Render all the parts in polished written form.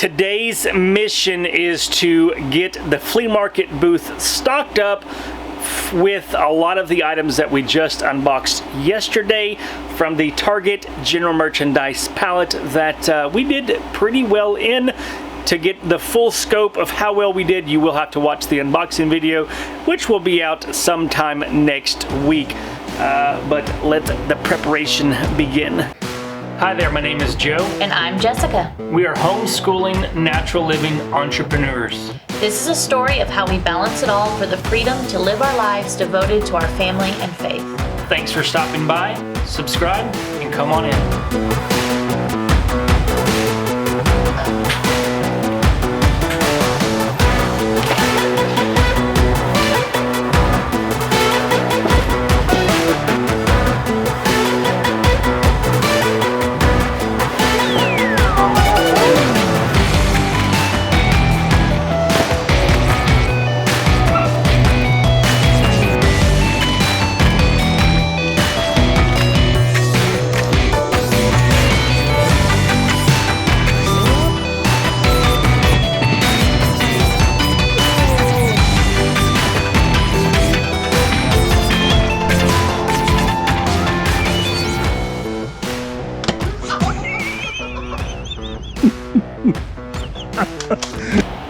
Today's mission is to get the flea market booth stocked up with a lot of the items that we just unboxed yesterday from the Target general merchandise pallet that we did pretty well in. To get the full scope of how well we did, you will have to watch the unboxing video, which will be out sometime next week. But let the preparation begin. Hi there, my name is Joe. And I'm Jessica. We are homeschooling, natural living entrepreneurs. This is a story of how we balance it all for the freedom to live our lives devoted to our family and faith. Thanks for stopping by, subscribe, and come on in.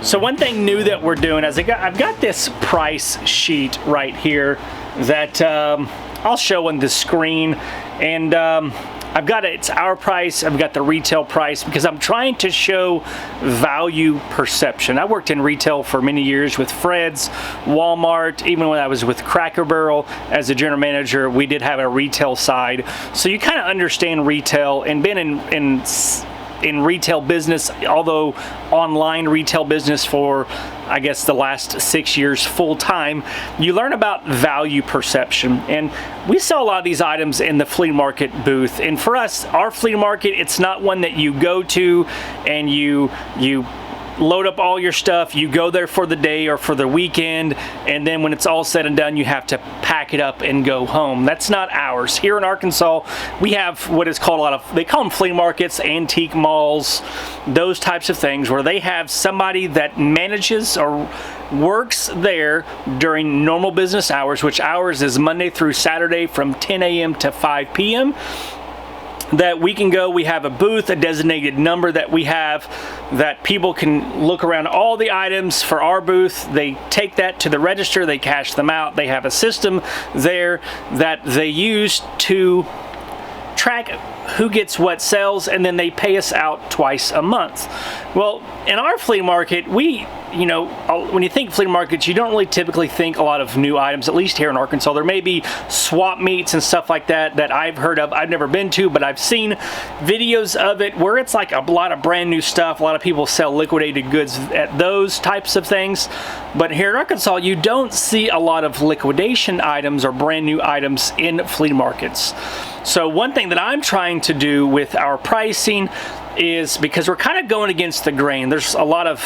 So one thing new that we're doing is I've got this price sheet right here that I'll show on the screen, and I've got it's our price, I've got the retail price, because I'm trying to show value perception. I worked in retail for many years with Fred's, Walmart, even when I was with Cracker Barrel as a general manager, we did have a retail side. So you kind of understand retail, and been in retail business, although online retail business for I guess the last 6 years full time, you learn about value perception. And we sell a lot of these items in the flea market booth, and for us, our flea market, it's not one that you go to and you load up all your stuff, you go there for the day or for the weekend, and then when it's all said and done, you have to pack it up and go home. That's not ours. Here in Arkansas, we have what is called they call them flea markets, antique malls, those types of things, where they have somebody that manages or works there during normal business hours, which hours is Monday through Saturday from 10 a.m. to 5 p.m. that we can go. We have a booth, a designated number that we have, that people can look around all the items for our booth. They take that to the register, they cash them out. They have a system there that they use to track who gets what sales, and then they pay us out twice a month. Well, in our flea market, when you think flea markets, you don't really typically think a lot of new items, at least here in Arkansas. There may be swap meets and stuff like that that I've heard of. I've never been to, but I've seen videos of it where it's like a lot of brand new stuff. A lot of people sell liquidated goods at those types of things. But here in Arkansas, you don't see a lot of liquidation items or brand new items in flea markets. So one thing that I'm trying to do with our pricing is, because we're kind of going against the grain, there's a lot of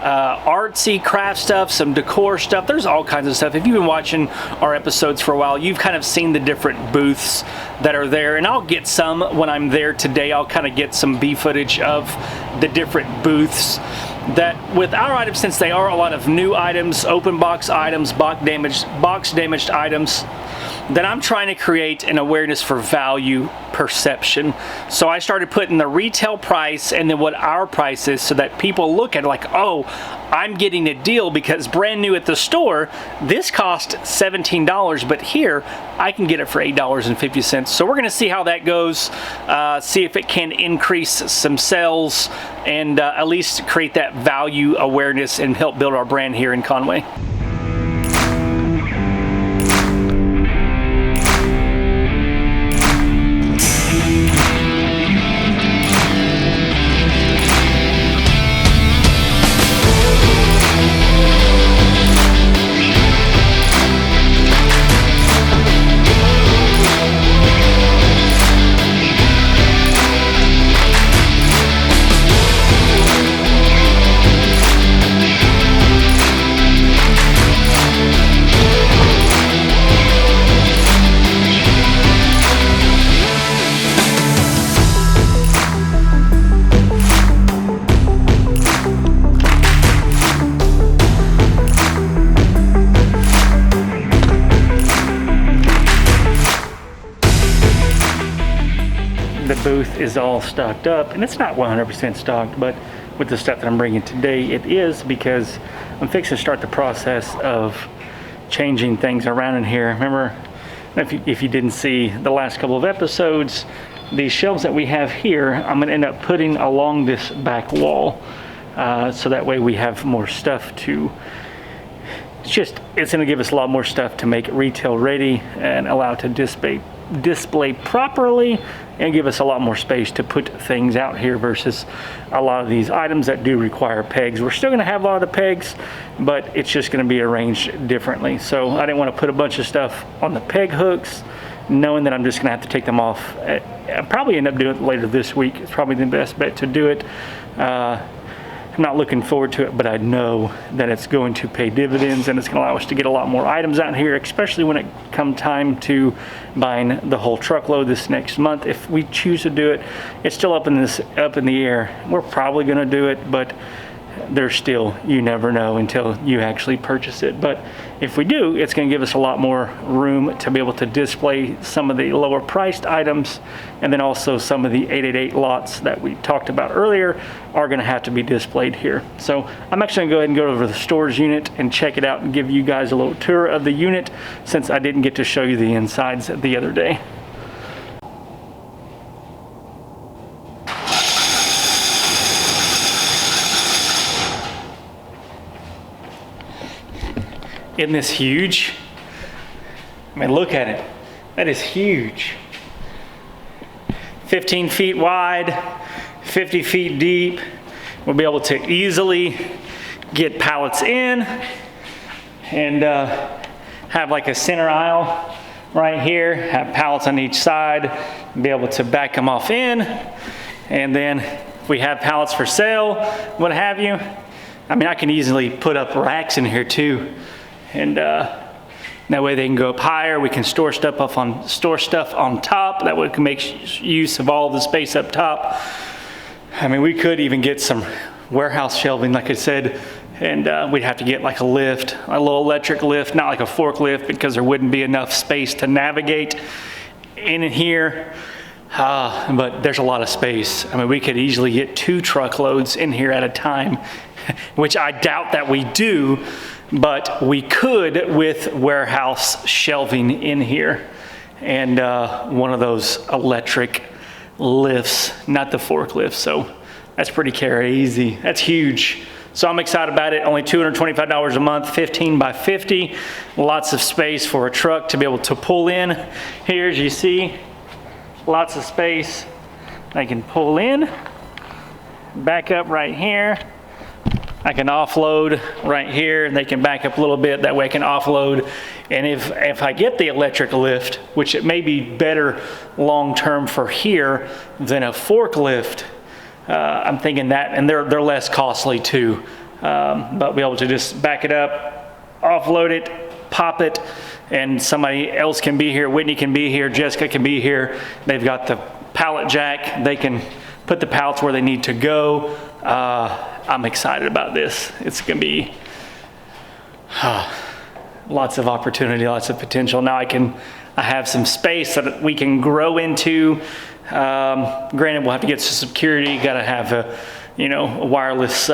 artsy craft stuff, some decor stuff, there's all kinds of stuff. If you've been watching our episodes for a while, you've kind of seen the different booths that are there, and I'll get some when I'm there today. I'll kind of get some B footage of the different booths. That with our items, since they are a lot of new items, open box items, box damaged items, then I'm trying to create an awareness for value perception. So I started putting the retail price and then what our price is, so that people look at it like, oh, I'm getting a deal, because brand new at the store, this cost $17, but here I can get it for $8.50. So we're gonna see how that goes, see if it can increase some sales, and at least create that value awareness and help build our brand here in Conway. booth is all stocked up, and it's not 100% stocked, but with the stuff that I'm bringing today, it is, because I'm fixing to start the process of changing things around in here. Remember, if you didn't see the last couple of episodes, these shelves that we have here, I'm gonna end up putting along this back wall, so that way we have more stuff to, it's gonna give us a lot more stuff to make it retail ready and allow it to display properly and give us a lot more space to put things out here versus a lot of these items that do require pegs. We're still gonna have a lot of the pegs, but it's just gonna be arranged differently. So I didn't wanna put a bunch of stuff on the peg hooks, knowing that I'm just gonna have to take them off. I'll probably end up doing it later this week. It's probably the best bet to do it. I'm not looking forward to it, but I know that it's going to pay dividends, and it's going to allow us to get a lot more items out here, especially when it comes time to buying the whole truckload this next month. If we choose to do it, it's still up in the air. We're probably going to do it, but there's still, you never know until you actually purchase it. But if we do, it's going to give us a lot more room to be able to display some of the lower priced items, and then also some of the 888 lots that we talked about earlier are going to have to be displayed here. So I'm actually going to go ahead and go over to the storage unit and check it out and give you guys a little tour of the unit, since I didn't get to show you the insides the other day. Isn't this huge? I mean, look at it. That is huge. 15 feet wide, 50 feet deep. We'll be able to easily get pallets in and have like a center aisle right here, have pallets on each side, be able to back them off in. And then if we have pallets for sale, what have you, I mean, I can easily put up racks in here too. And that way they can go up higher. We can store stuff on top. That way we can make use of all the space up top. I mean, we could even get some warehouse shelving, like I said, and we'd have to get like a lift, a little electric lift, not like a forklift, because there wouldn't be enough space to navigate in here. But there's a lot of space. I mean, we could easily get 2 truckloads in here at a time, which I doubt that we do. But we could with warehouse shelving in here, and one of those electric lifts, not the forklift. So that's pretty crazy. That's huge. So I'm excited about it. Only $225 a month, 15 by 50. Lots of space for a truck to be able to pull in. Here, as you see, lots of space. I can pull in, back up right here. I can offload right here, and they can back up a little bit. That way I can offload. And if I get the electric lift, which it may be better long-term for here than a forklift, I'm thinking that, and they're less costly too. But be able to just back it up, offload it, pop it, and somebody else can be here. Whitney can be here, Jessica can be here. They've got the pallet jack. They can put the pallets where they need to go. I'm excited about this. It's gonna be lots of opportunity, lots of potential. Now I have some space that we can grow into. Granted, we'll have to get some security. Got to have a wireless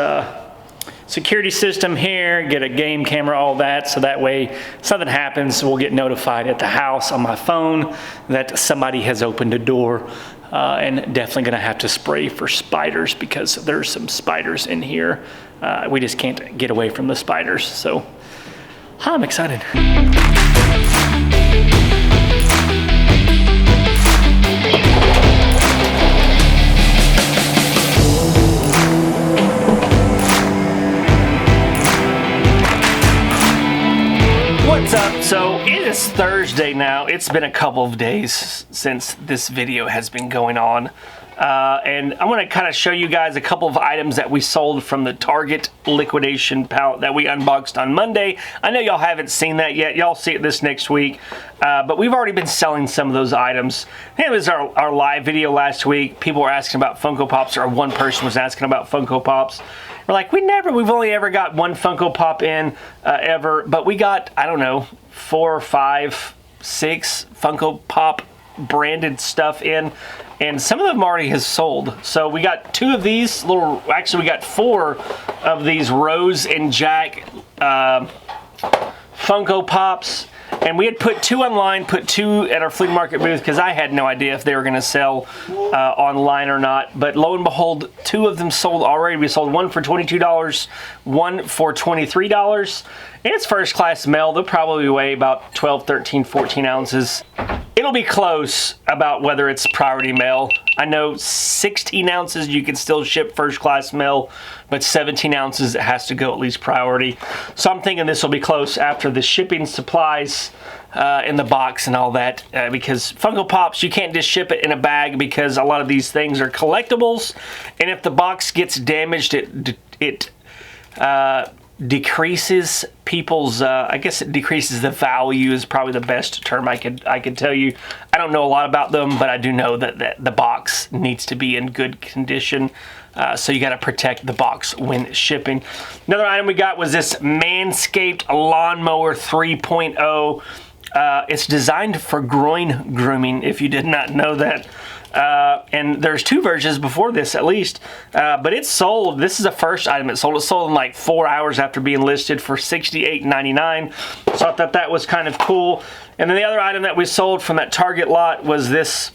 security system here, get a game camera, all that, so that way something happens, we'll get notified at the house on my phone that somebody has opened a door. And definitely gonna have to spray for spiders, because there's some spiders in here. We just can't get away from the spiders. So I'm excited. What's up? So it is Thursday now. It's been a couple of days since this video has been going on. And I want to kind of show you guys a couple of items that we sold from the Target liquidation pallet that we unboxed on Monday. I know y'all haven't seen that yet. Y'all see it this next week. But we've already been selling some of those items. It was our live video last week. People were asking about Funko Pops, or one person was asking about Funko Pops. We're like, we've only ever got one Funko Pop in ever, but we got, I don't know, 4, 5, 6 Funko Pop branded stuff in. and some of them already has sold. So we got 2 of these little, actually we got 4 of these Rose and Jack Funko Pops. And we had put 2 online, put 2 at our flea market booth because I had no idea if they were going to sell online or not. But lo and behold, 2 of them sold already. We sold one for $22, one for $23. And it's first class mail. They'll probably weigh about 12, 13, 14 ounces. It'll be close about whether it's priority mail. I know 16 ounces you can still ship first class mail, but 17 ounces it has to go at least priority. So I'm thinking this will be close after the shipping supplies in the box and all that, because Funko Pops, you can't just ship it in a bag because a lot of these things are collectibles, and if the box gets damaged, it decreases people's, I guess it decreases the value is probably the best term I could tell you. I don't know a lot about them, but I do know that the box needs to be in good condition. So you got to protect the box when shipping. Another item we got was this Manscaped Lawnmower 3.0. It's designed for groin grooming, if you did not know that. And there's 2 versions before this at least, but it's sold. This is the first item it sold. It sold in like 4 hours after being listed for $68.99. So I thought that was kind of cool. And then the other item that we sold from that Target lot was this.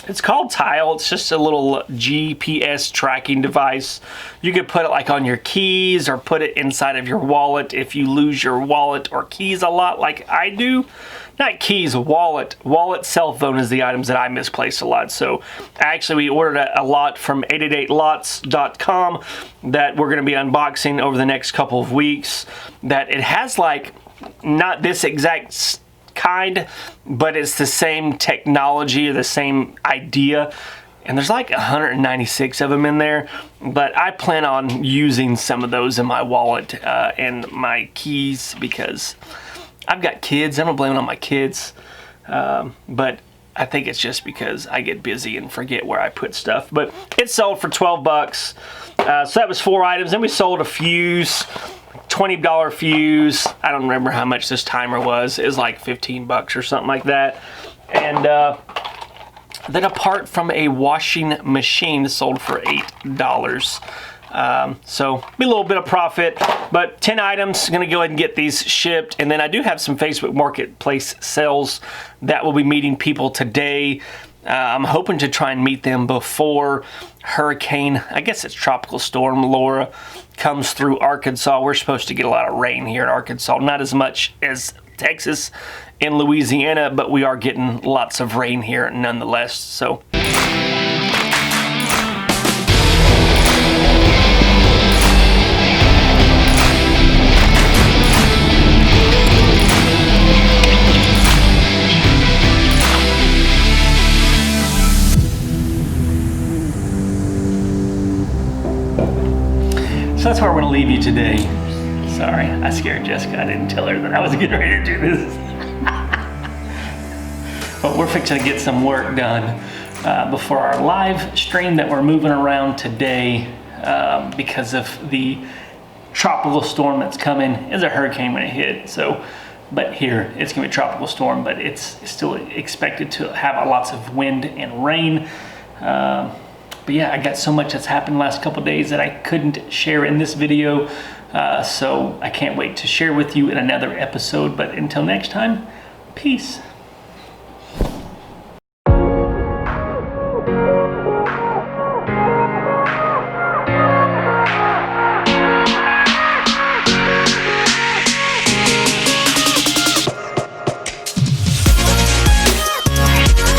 It's called Tile. It's just a little GPS tracking device. You could put it like on your keys or put it inside of your wallet if you lose your wallet or keys a lot like I do. Not keys, wallet. Wallet, cell phone is the items that I misplace a lot. So actually we ordered a lot from 888lots.com that we're going to be unboxing over the next couple of weeks. That it has like, not this exact kind, but it's the same technology, the same idea, and there's like 196 of them in there, but I plan on using some of those in my wallet and my keys because I've got kids. I'm gonna blame it on my kids, but I think it's just because I get busy and forget where I put stuff. But it sold for 12 bucks, so that was 4 items. Then we sold a fuse, $20 fuse. I don't remember how much this timer was. It was like 15 bucks or something like that. And then apart from a washing machine sold for $8. So be a little bit of profit, but 10 items. Gonna go ahead and get these shipped. And then I do have some Facebook Marketplace sales that will be meeting people today. I'm hoping to try and meet them before hurricane, I guess it's tropical storm Laura, comes through Arkansas. We're supposed to get a lot of rain here in Arkansas. Not as much as Texas and Louisiana, but we are getting lots of rain here nonetheless. So So that's where we're going to leave you today. Sorry, I scared Jessica. I didn't tell her that I was getting ready to do this. But we're fixing to get some work done before our live stream that we're moving around today because of the tropical storm that's coming. It's a hurricane when it hit. So, but here it's going to be a tropical storm, but it's still expected to have lots of wind and rain. But yeah, I got so much that's happened the last couple of days that I couldn't share in this video. So I can't wait to share with you in another episode. But until next time, peace.